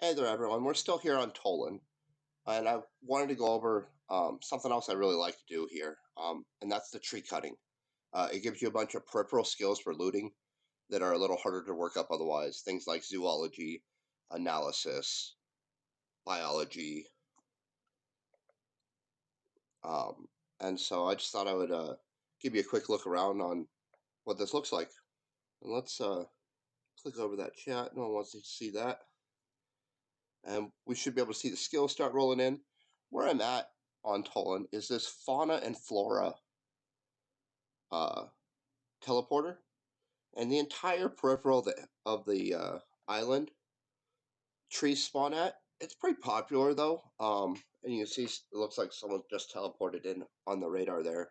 Hey there, everyone. We're still here on Toulan, and I wanted to go over something else I really like to do here, and that's the tree cutting. It gives you a bunch of peripheral skills for looting that are a little harder to work up otherwise. Things like zoology, analysis, biology, um, and so I just thought I would give you a quick look around on what this looks like. And let's click over that chat. No one wants to see that. And we should be able to see the skills start rolling in. Where I'm at on Toulan is this fauna and flora uh, teleporter, and the entire peripheral of the island trees spawn at. It's pretty popular though, and you can see it looks like someone just teleported in on the radar there,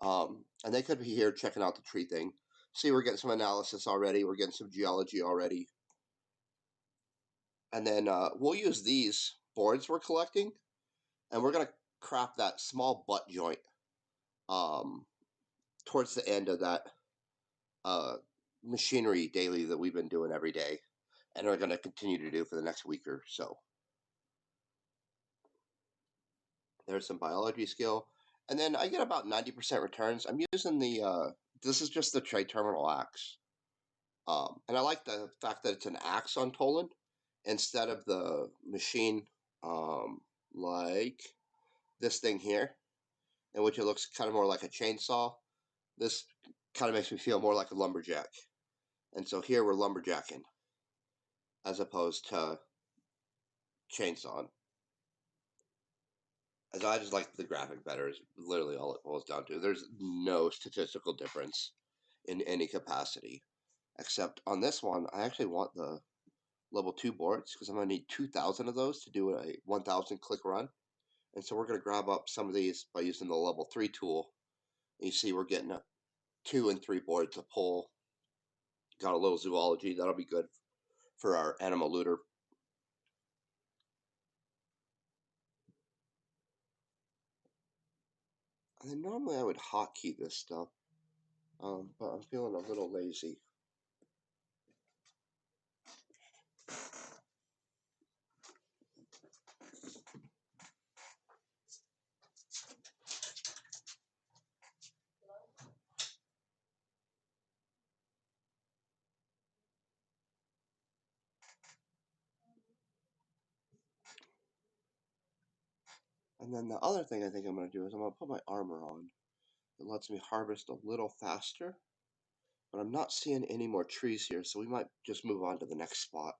and they could be here checking out the tree thing. See, we're getting some analysis already. We're getting some geology already, and then we'll use these boards we're collecting, and we're gonna crop that small butt joint um, towards the end of that uh, machinery daily that we've been doing every day and are going to continue to do for the next week or so. There's some biology skill. And then I get about 90% returns. I'm using this is just the trade terminal axe. And I like the fact that it's an axe on Toulan instead of the machine like this thing here, in which it looks kind of more like a chainsaw. This kind of makes me feel more like a lumberjack. And so here we're lumberjacking as opposed to chainsawing. As I just like the graphic better is literally all it boils down to. There's no statistical difference in any capacity. Except on this one, I actually want the level 2 boards because I'm going to need 2,000 of those to do a 1,000 click run. And so we're going to grab up some of these by using the level 3 tool. And you see we're getting 2 and 3 boards to pull. Got a little zoology. That'll be good for our animal looter. And then normally I would hotkey this stuff, but I'm feeling a little lazy. And then the other thing I think I'm going to do is I'm going to put my armor on. It lets me harvest a little faster, but I'm not seeing any more trees here, so we might just move on to the next spot.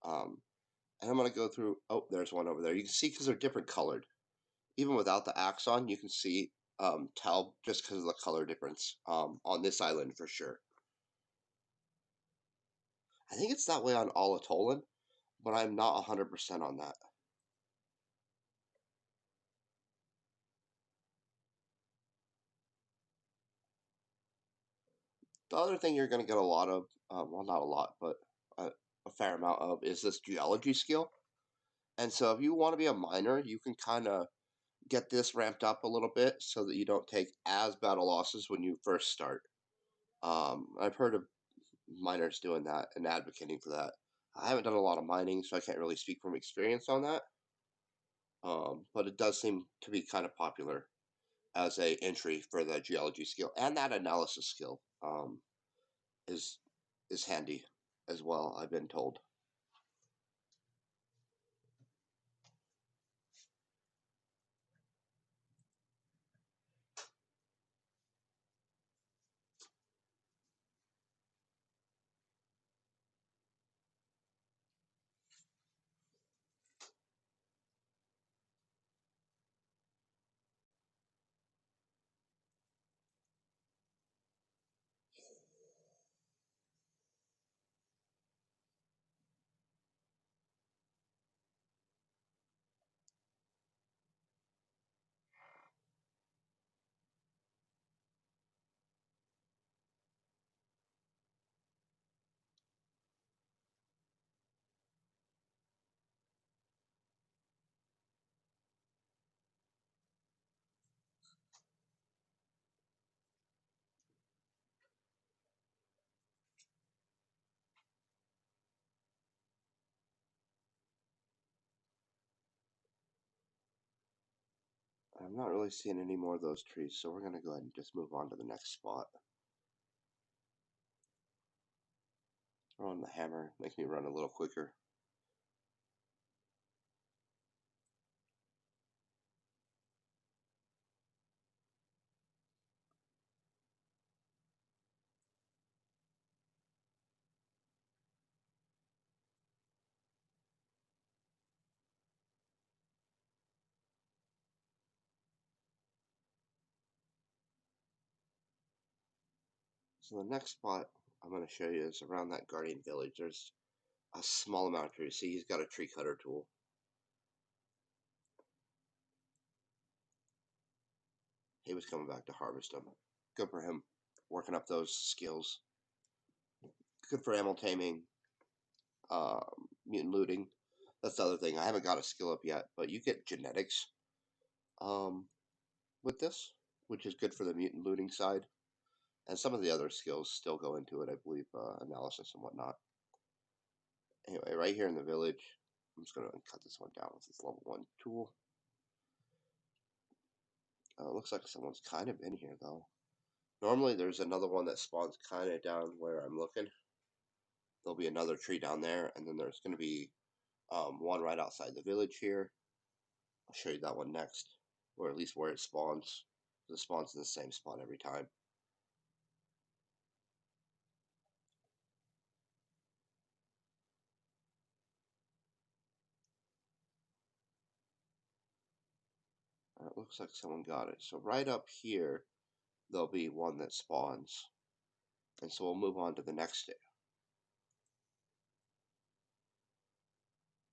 And I'm going to go through, oh, there's one over there. You can see because they're different colored. Even without the axe on, you can see, tell just because of the color difference on this island for sure. I think it's that way on all of Toulan, but I'm not 100% on that. The other thing you're going to get a lot of, well, not a lot, but a fair amount of, is this geology skill. And so if you want to be a miner, you can kind of get this ramped up a little bit so that you don't take as bad of losses when you first start. I've heard of miners doing that and advocating for that. I haven't done a lot of mining, so I can't really speak from experience on that. But it does seem to be kind of popular as a entry for the geology skill, and that analysis skill is handy as well, I've been told. I'm not really seeing any more of those trees, so we're going to go ahead and just move on to the next spot. Throwing the hammer makes me run a little quicker. So the next spot I'm going to show you is around that guardian village. There's a small amount of trees. See, he's got a tree cutter tool. He was coming back to harvest them. Good for him, working up those skills. Good for animal taming, mutant looting. That's the other thing. I haven't got a skill up yet, but you get genetics um, with this, which is good for the mutant looting side. And some of the other skills still go into it, I believe, analysis and whatnot. Anyway, right here in the village, I'm just going to cut this one down with this level 1 tool. Looks like someone's kind of in here, though. Normally, there's another one that spawns kind of down where I'm looking. There'll be another tree down there, and then there's going to be one right outside the village here. I'll show you that one next, or at least where it spawns. It spawns in the same spot every time. It looks like someone got it. So right up here, there'll be one that spawns. And so we'll move on to the next.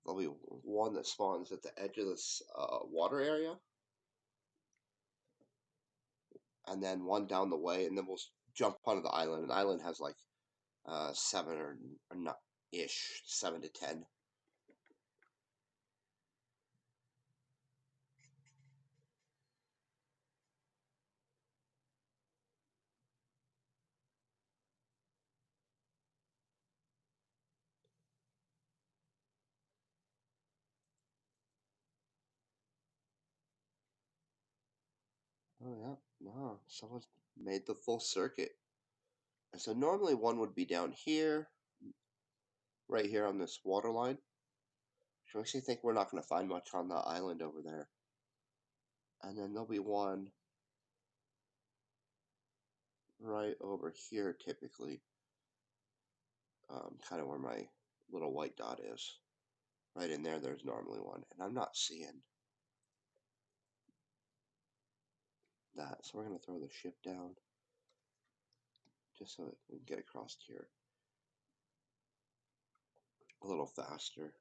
There'll be one that spawns at the edge of this water area. And then one down the way, and then we'll jump onto the island. And the island has like 7 or not ish, 7 to 10. Oh yeah, no, someone's made the full circuit. And so normally one would be down here, right here on this water line. Which makes me think we're not going to find much on the island over there. And then there'll be one right over here, typically. Kind of where my little white dot is. Right in there, there's normally one. And I'm not seeing that. So we're going to throw the ship down. Just so we can get across here a little faster.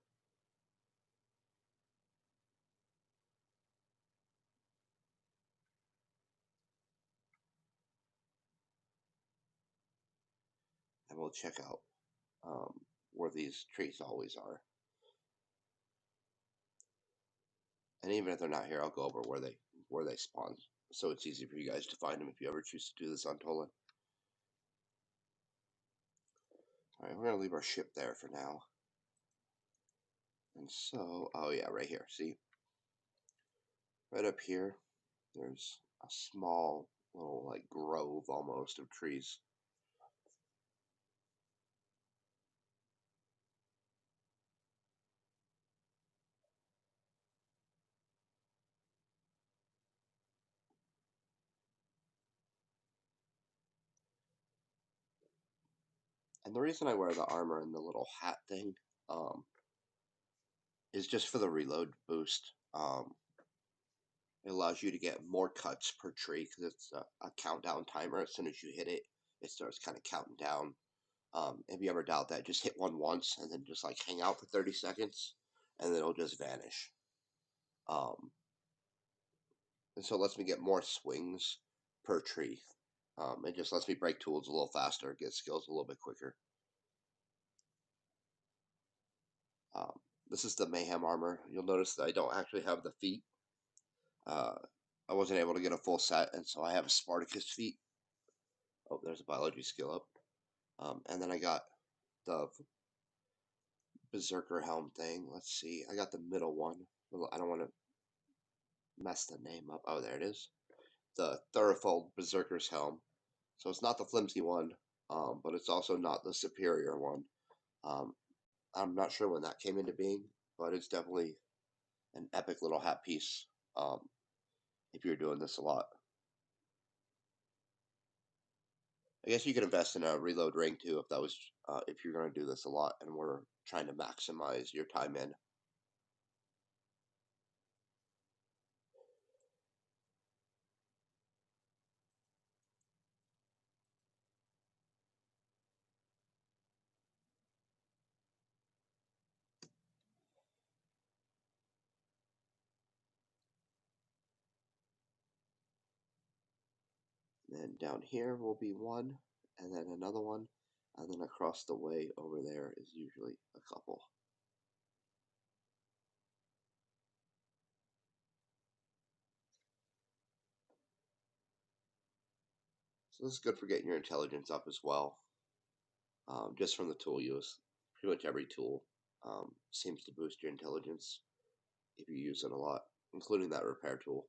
And we'll check out where these trees always are. And even if they're not here, I'll go over where they spawn, so it's easy for you guys to find them if you ever choose to do this on Toulan. Alright, we're going to leave our ship there for now. And so, oh yeah, right here, see? Right up here, there's a small little like grove almost of trees. And the reason I wear the armor and the little hat thing is just for the reload boost. It allows you to get more cuts per tree because it's a countdown timer. As soon as you hit it, it starts kind of counting down. If you ever doubt that, just hit one once and then just like hang out for 30 seconds and then it'll just vanish. And so it lets me get more swings per tree. It just lets me break tools a little faster, get skills a little bit quicker. Um, this is the Mayhem armor. You'll notice that I don't actually have the feet. I wasn't able to get a full set, and so I have a Spartacus feet. Oh, there's a biology skill up. And then I got the Berserker helm thing. Let's see. I got the middle one. I don't want to messed the name up. Oh, there it is. The Thoroughfold Berserker's Helm. So it's not the flimsy one, but it's also not the superior one. Um, I'm not sure when that came into being, but it's definitely an epic little hat piece if you're doing this a lot. I guess you could invest in a reload ring too if you're going to do this a lot and we're trying to maximize your time in. And then down here will be one, and then another one, and then across the way over there is usually a couple. So this is good for getting your intelligence up as well, just from the tool use. Pretty much every tool seems to boost your intelligence if you use it a lot, including that repair tool.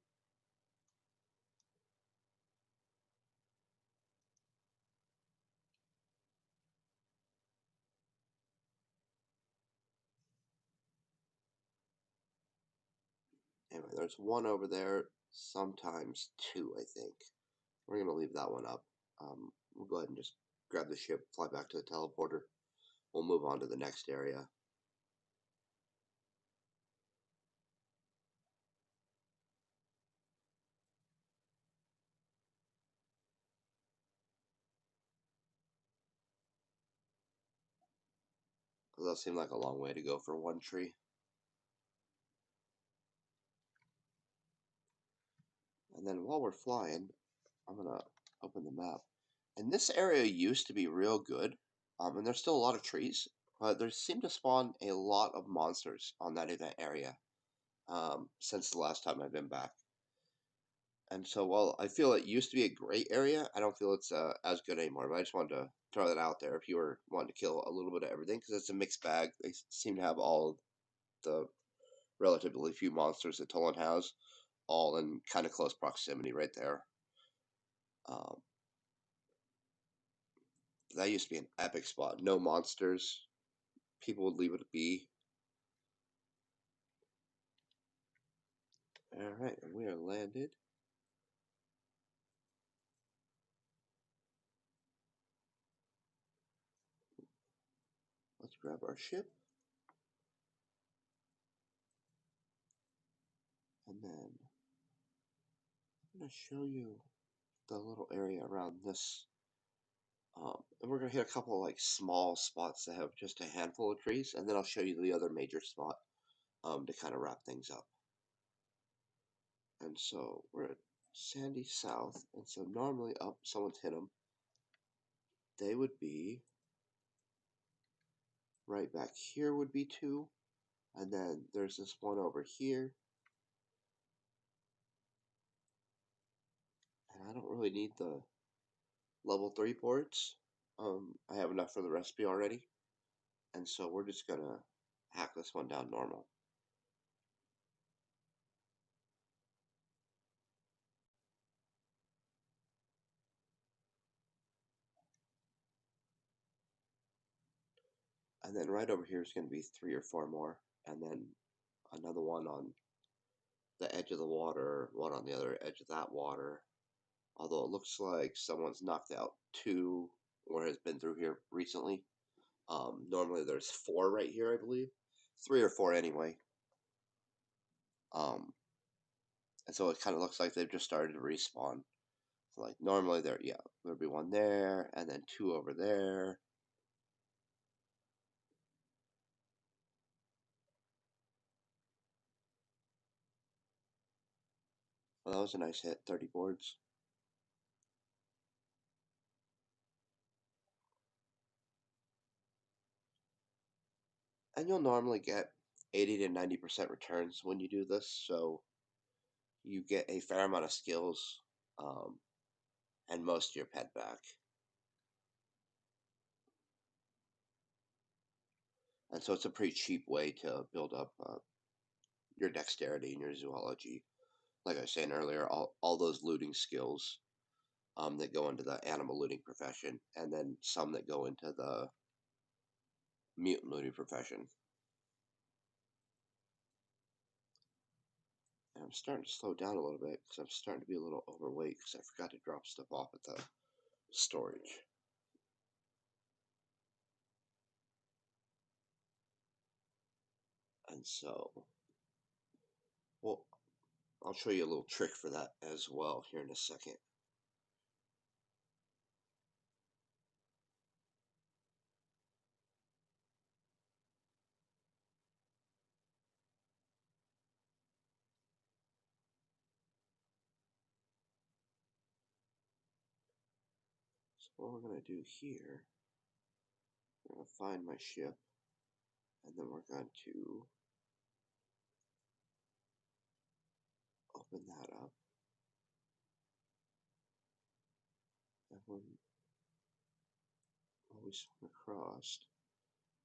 Anyway, there's one over there, sometimes two, I think. We're going to leave that one up. We'll go ahead and just grab the ship, fly back to the teleporter. We'll move on to the next area. That seemed like a long way to go for one tree. And then while we're flying, I'm going to open the map. And this area used to be real good, and there's still a lot of trees, but there seem to spawn a lot of monsters on that event area since the last time I've been back. And so while I feel it used to be a great area, I don't feel it's as good anymore. But I just wanted to throw that out there if you were wanting to kill a little bit of everything, because it's a mixed bag. They seem to have all the relatively few monsters that Toulan has, all in kind of close proximity right there. Um, that used to be an epic spot. No monsters. People would leave it be. Alright, and we are landed. Let's grab our ship. And then I'm going to show you the little area around this. And we're going to hit a couple of like small spots that have just a handful of trees, and then I'll show you the other major spot to kind of wrap things up. And so we're at Sandy South, and so normally, someone's hit them. They would be right back here would be two, and then there's this one over here. And I don't really need the level 3 boards. I have enough for the recipe already, and so we're just gonna hack this one down normal. And then right over here is going to be 3 or 4 more, and then another one on the edge of the water, one on the other edge of that water. Although it looks like someone's knocked out 2 or has been through here recently. Normally there's 4 right here, I believe. 3 or 4 anyway. And so it kind of looks like they've just started to respawn. So like normally there'd be 1 there, and then 2 over there. Well, that was a nice hit, 30 boards. And you'll normally get 80 to 90% returns when you do this, so you get a fair amount of skills and most of your pet back. And so it's a pretty cheap way to build up your dexterity and your zoology. like I was saying earlier, all those looting skills that go into the animal looting profession, and then some that go into the mutant looting profession. And I'm starting to slow down a little bit because I'm starting to be a little overweight because I forgot to drop stuff off at the storage. And so, well, I'll show you a little trick for that as well here in a second. So what we're going to do here, we're going to find my ship, and then we're going to open that up. And when we swim across,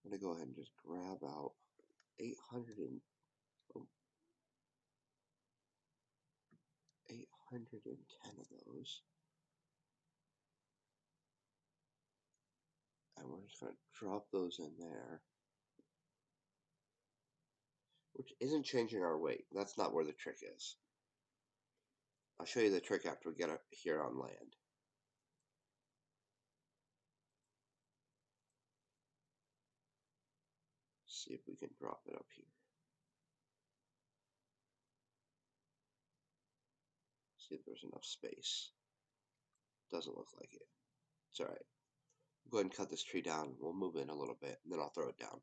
I'm going to go ahead and just grab out 810 of those. And we're just going to drop those in there. Which isn't changing our weight. That's not where the trick is. I'll show you the trick after we get up here on land. See if we can drop it up here. See if there's enough space. Doesn't look like it. It's alright. Go ahead and cut this tree down. We'll move in a little bit, and then I'll throw it down.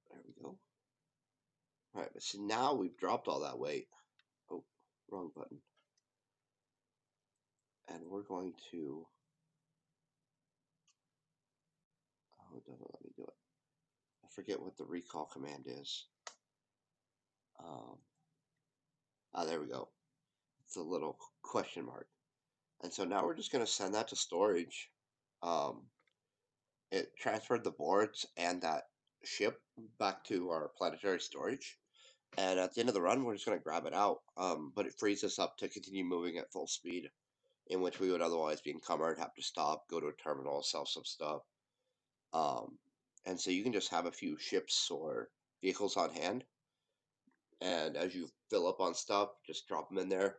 There we go. Alright, but see now we've dropped all that weight. Oh, wrong button. And we're going to... Oh, it doesn't let me do it. I forget what the recall command is. There we go. It's a little question mark. And so now we're just going to send that to storage. It transferred the boards and that ship back to our planetary storage. And at the end of the run, we're just going to grab it out. But it frees us up to continue moving at full speed, in which we would otherwise be encumbered, have to stop, go to a terminal, sell some stuff. And so you can just have a few ships or vehicles on hand. And as you fill up on stuff, just drop them in there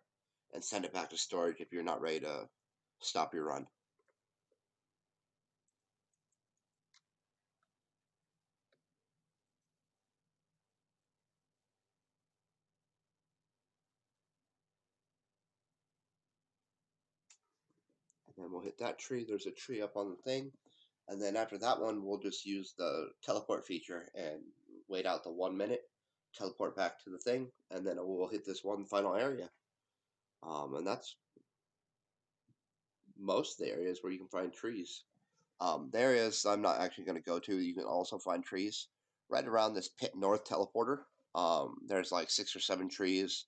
and send it back to storage if you're not ready to stop your run. And then we'll hit that tree. There's a tree up on the thing. And then after that one, we'll just use the teleport feature and wait out the 1 minute, teleport back to the thing, and then we'll hit this one final area. And that's most of the areas where you can find trees. The areas I'm not actually going to go to, you can also find trees. Right around this Pit North teleporter, there's like 6 or 7 trees.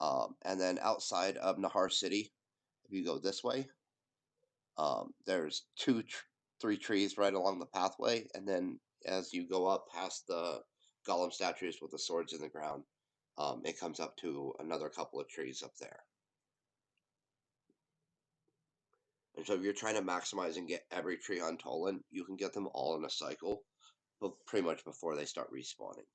And then outside of Nahar City, if you go this way, there's 3 trees right along the pathway, and then as you go up past the golem statues with the swords in the ground, it comes up to another couple of trees up there. And so if you're trying to maximize and get every tree on Toulan, you can get them all in a cycle, but pretty much before they start respawning.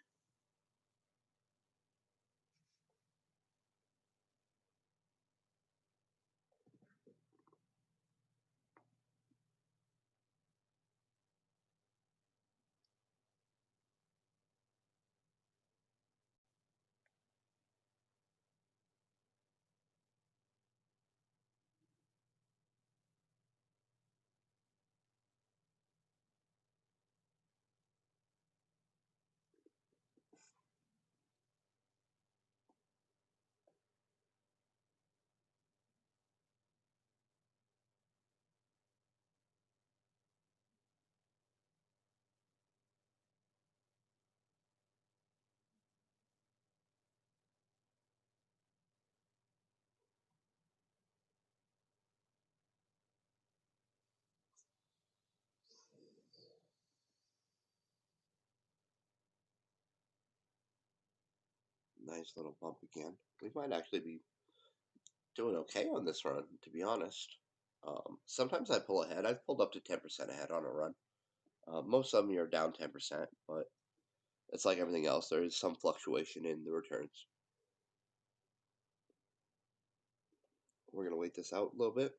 Nice little bump again. We might actually be doing okay on this run, to be honest. Sometimes I pull ahead. I've pulled up to 10% ahead on a run. Most of them you're down 10%, but it's like everything else. There is some fluctuation in the returns. We're going to wait this out a little bit.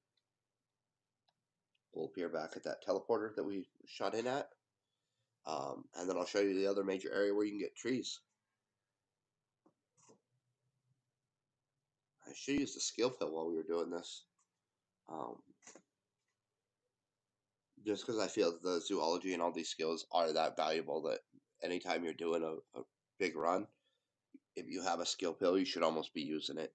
We'll appear back at that teleporter that we shot in at. And then I'll show you the other major area where you can get trees. I should use the skill pill while we were doing this. Just because I feel that the zoology and all these skills are that valuable that anytime you're doing a big run, if you have a skill pill, you should almost be using it.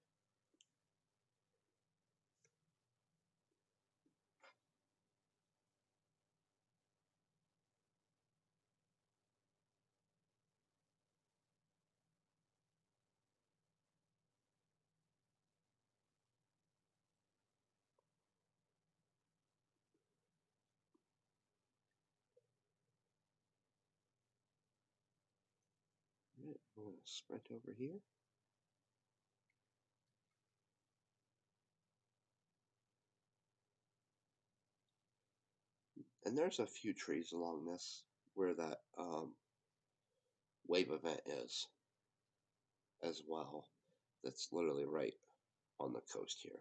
I'm going to sprint over here. And there's a few trees along this where that wave event is as well. That's literally right on the coast here.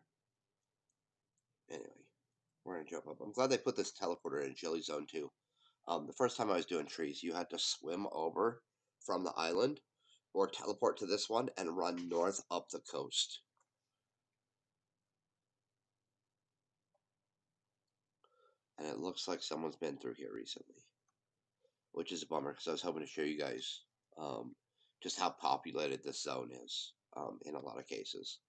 Anyway, we're going to jump up. I'm glad they put this teleporter in Jelly Zone too. The first time I was doing trees, you had to swim over from the island or teleport to this one and run north up the coast. And it looks like someone's been through here recently, which is a bummer because I was hoping to show you guys just how populated this zone is in a lot of cases.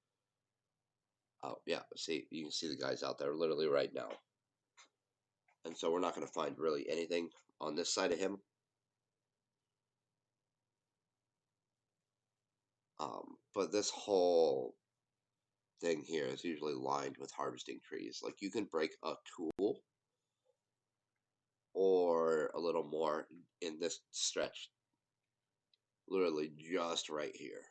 Oh, yeah, see, you can see the guys out there literally right now. And so we're not going to find really anything on this side of him. But this whole thing here is usually lined with harvesting trees. Like, you can break a tool or a little more in this stretch. Literally just right here.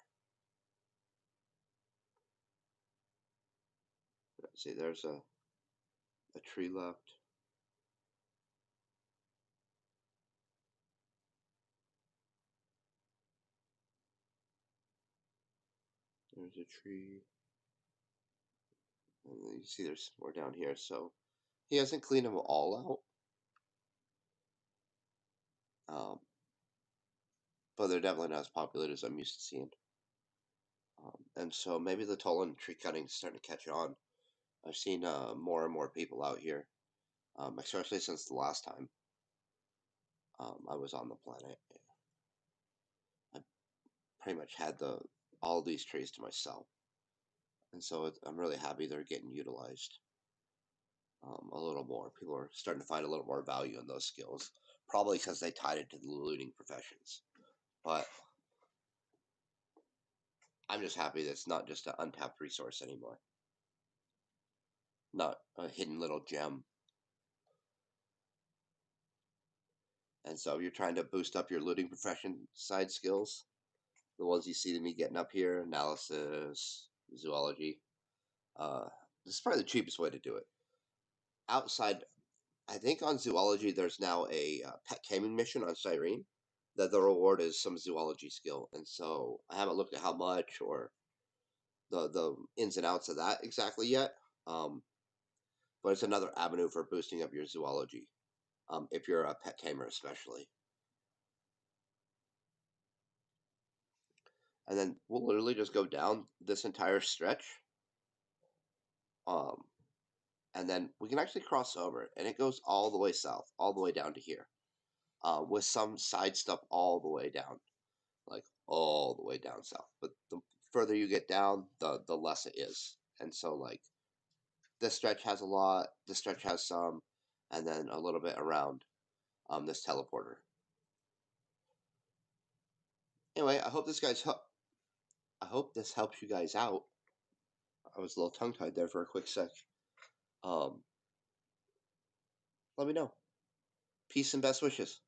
See, there's a tree left. There's a tree. And then you see there's more down here. So he hasn't cleaned them all out. But they're definitely not as populated as I'm used to seeing. And so maybe the Toulan tree cutting is starting to catch on. I've seen more and more people out here, especially since the last time I was on the planet. I pretty much had all these trees to myself. And so I'm really happy they're getting utilized a little more. People are starting to find a little more value in those skills, probably because they tied it to the looting professions. But I'm just happy that it's not just an untapped resource anymore. Not a hidden little gem. And so if you're trying to boost up your looting profession side skills, the ones you see me getting up here, analysis, zoology, this is probably the cheapest way to do it. Outside, I think on zoology, there's now a pet taming mission on Cyrene that the reward is some zoology skill. And so I haven't looked at how much or the ins and outs of that exactly yet. But it's another avenue for boosting up your zoology, if you're a pet tamer especially. And then we'll literally just go down this entire stretch. And then we can actually cross over, and it goes all the way south, all the way down to here, with some side stuff all the way down, like all the way down south. But the further you get down, the less it is. And so, like, this stretch has a lot, this stretch has some, and then a little bit around this teleporter. Anyway, I hope this helps you guys out. I was a little tongue-tied there for a quick sec. Let me know. Peace and best wishes.